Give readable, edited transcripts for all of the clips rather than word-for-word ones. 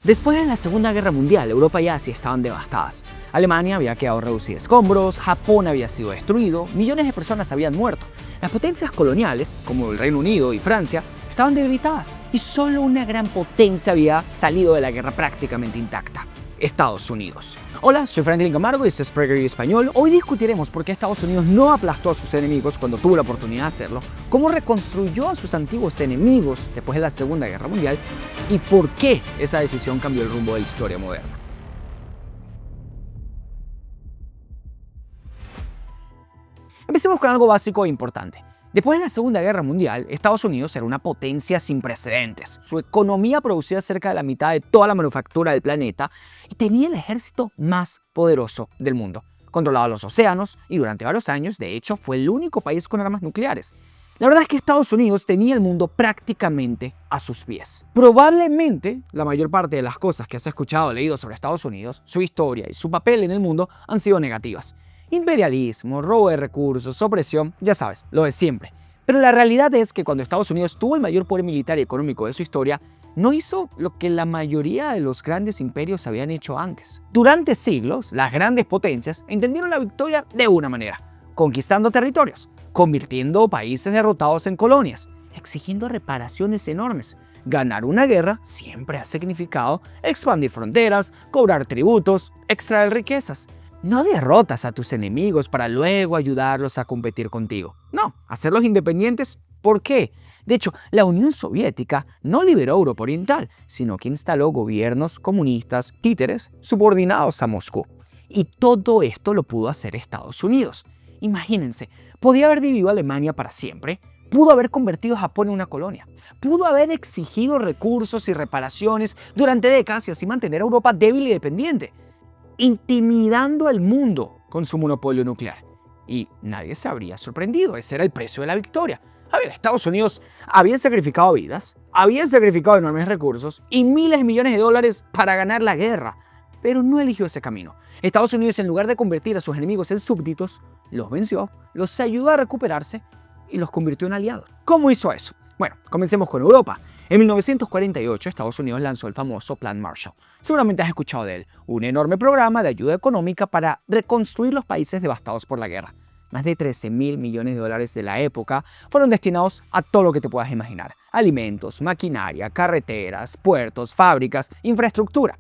Después de la Segunda Guerra Mundial, Europa y Asia estaban devastadas. Alemania había quedado reducida a escombros, Japón había sido destruido, millones de personas habían muerto. Las potencias coloniales, como el Reino Unido y Francia, estaban debilitadas y solo una gran potencia había salido de la guerra prácticamente intacta: Estados Unidos. Hola, soy Franklin Camargo y esto es Prager Español. Hoy discutiremos por qué Estados Unidos no aplastó a sus enemigos cuando tuvo la oportunidad de hacerlo, cómo reconstruyó a sus antiguos enemigos después de la Segunda Guerra Mundial y por qué esa decisión cambió el rumbo de la historia moderna. Empecemos con algo básico e importante. Después de la Segunda Guerra Mundial, Estados Unidos era una potencia sin precedentes. Su economía producía cerca de la mitad de toda la manufactura del planeta y tenía el ejército más poderoso del mundo. Controlaba los océanos y durante varios años, de hecho, fue el único país con armas nucleares. La verdad es que Estados Unidos tenía el mundo prácticamente a sus pies. Probablemente la mayor parte de las cosas que has escuchado o leído sobre Estados Unidos, su historia y su papel en el mundo han sido negativas. Imperialismo, robo de recursos, opresión, ya sabes, lo de siempre. Pero la realidad es que cuando Estados Unidos tuvo el mayor poder militar y económico de su historia, no hizo lo que la mayoría de los grandes imperios habían hecho antes. Durante siglos, las grandes potencias entendieron la victoria de una manera: conquistando territorios, convirtiendo países derrotados en colonias, exigiendo reparaciones enormes. Ganar una guerra siempre ha significado expandir fronteras, cobrar tributos, extraer riquezas. No derrotas a tus enemigos para luego ayudarlos a competir contigo. No, hacerlos independientes, ¿por qué? De hecho, la Unión Soviética no liberó Europa Oriental, sino que instaló gobiernos comunistas títeres subordinados a Moscú. Y todo esto lo pudo hacer Estados Unidos. Imagínense, podía haber dividido a Alemania para siempre, pudo haber convertido a Japón en una colonia, pudo haber exigido recursos y reparaciones durante décadas y así mantener a Europa débil y dependiente, intimidando al mundo con su monopolio nuclear. Y nadie se habría sorprendido, ese era el precio de la victoria. A ver, Estados Unidos había sacrificado vidas, había sacrificado enormes recursos y miles de millones de dólares para ganar la guerra, pero no eligió ese camino. Estados Unidos, en lugar de convertir a sus enemigos en súbditos, los venció, los ayudó a recuperarse y los convirtió en aliados. ¿Cómo hizo eso? Bueno, comencemos con Europa. En 1948, Estados Unidos lanzó el famoso Plan Marshall. Seguramente has escuchado de él, un enorme programa de ayuda económica para reconstruir los países devastados por la guerra. Más de 13.000 millones de dólares de la época fueron destinados a todo lo que te puedas imaginar: alimentos, maquinaria, carreteras, puertos, fábricas, infraestructura.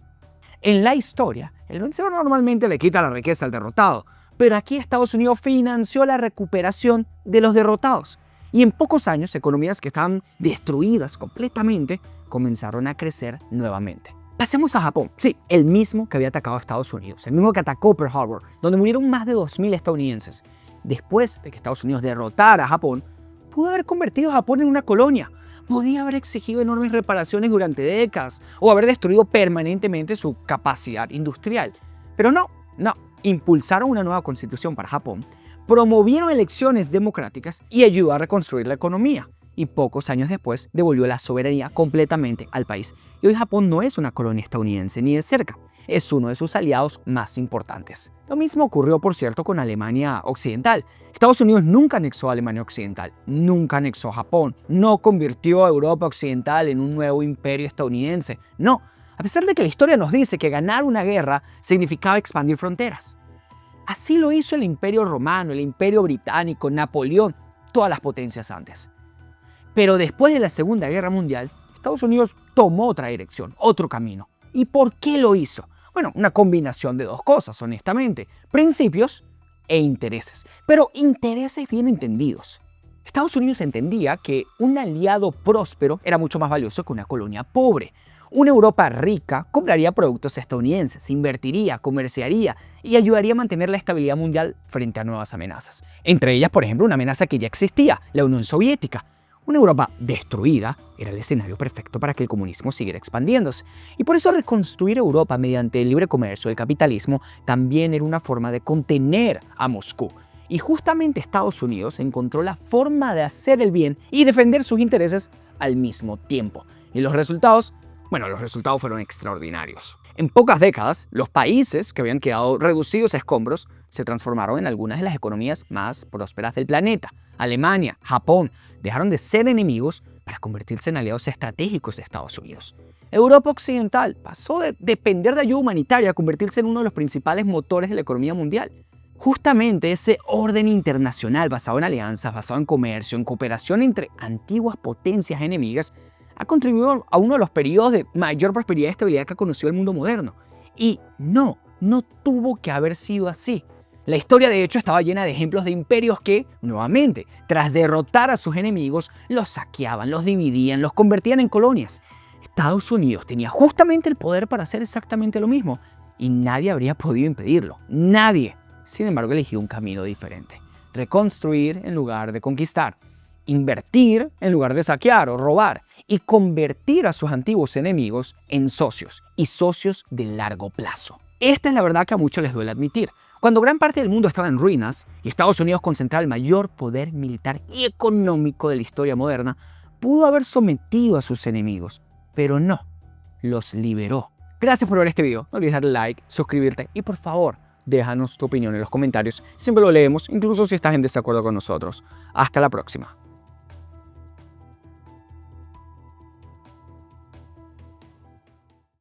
En la historia, el vencedor normalmente le quita la riqueza al derrotado, pero aquí Estados Unidos financió la recuperación de los derrotados. Y en pocos años, economías que estaban destruidas completamente comenzaron a crecer nuevamente. Pasemos a Japón. Sí, el mismo que había atacado a Estados Unidos, el mismo que atacó Pearl Harbor, donde murieron más de 2.000 estadounidenses. Después de que Estados Unidos derrotara a Japón, pudo haber convertido a Japón en una colonia. Podía haber exigido enormes reparaciones durante décadas o haber destruido permanentemente su capacidad industrial. Pero no. Impulsaron una nueva constitución para Japón, promovieron elecciones democráticas y ayudó a reconstruir la economía. Y pocos años después devolvió la soberanía completamente al país. Y hoy Japón no es una colonia estadounidense ni de cerca, es uno de sus aliados más importantes. Lo mismo ocurrió, por cierto, con Alemania Occidental. Estados Unidos nunca anexó a Alemania Occidental, nunca anexó a Japón, no convirtió a Europa Occidental en un nuevo imperio estadounidense. No, a pesar de que la historia nos dice que ganar una guerra significaba expandir fronteras. Así lo hizo el Imperio Romano, el Imperio Británico, Napoleón, todas las potencias antes. Pero después de la Segunda Guerra Mundial, Estados Unidos tomó otra dirección, otro camino. ¿Y por qué lo hizo? Bueno, una combinación de dos cosas, honestamente: principios e intereses, pero intereses bien entendidos. Estados Unidos entendía que un aliado próspero era mucho más valioso que una colonia pobre. Una Europa rica compraría productos estadounidenses, invertiría, comerciaría y ayudaría a mantener la estabilidad mundial frente a nuevas amenazas. Entre ellas, por ejemplo, una amenaza que ya existía: la Unión Soviética. Una Europa destruida era el escenario perfecto para que el comunismo siguiera expandiéndose. Y por eso reconstruir Europa mediante el libre comercio y el capitalismo también era una forma de contener a Moscú. Y justamente Estados Unidos encontró la forma de hacer el bien y defender sus intereses al mismo tiempo. Y los resultados fueron extraordinarios. En pocas décadas, los países que habían quedado reducidos a escombros se transformaron en algunas de las economías más prósperas del planeta. Alemania, Japón, dejaron de ser enemigos para convertirse en aliados estratégicos de Estados Unidos. Europa Occidental pasó de depender de ayuda humanitaria a convertirse en uno de los principales motores de la economía mundial. Justamente ese orden internacional basado en alianzas, basado en comercio, en cooperación entre antiguas potencias enemigas, ha contribuido a uno de los periodos de mayor prosperidad y estabilidad que ha conocido el mundo moderno. Y no tuvo que haber sido así. La historia, de hecho, estaba llena de ejemplos de imperios que, nuevamente, tras derrotar a sus enemigos, los saqueaban, los dividían, los convertían en colonias. Estados Unidos tenía justamente el poder para hacer exactamente lo mismo, y nadie habría podido impedirlo. Nadie. Sin embargo, eligió un camino diferente. Reconstruir en lugar de conquistar. Invertir en lugar de saquear o robar. Y convertir a sus antiguos enemigos en socios, y socios de largo plazo. Esta es la verdad que a muchos les duele admitir. Cuando gran parte del mundo estaba en ruinas y Estados Unidos concentraba el mayor poder militar y económico de la historia moderna, pudo haber sometido a sus enemigos, pero no, los liberó. Gracias por ver este video, no olvides darle like, suscribirte y por favor, déjanos tu opinión en los comentarios. Siempre lo leemos, incluso si estás en desacuerdo con nosotros. Hasta la próxima.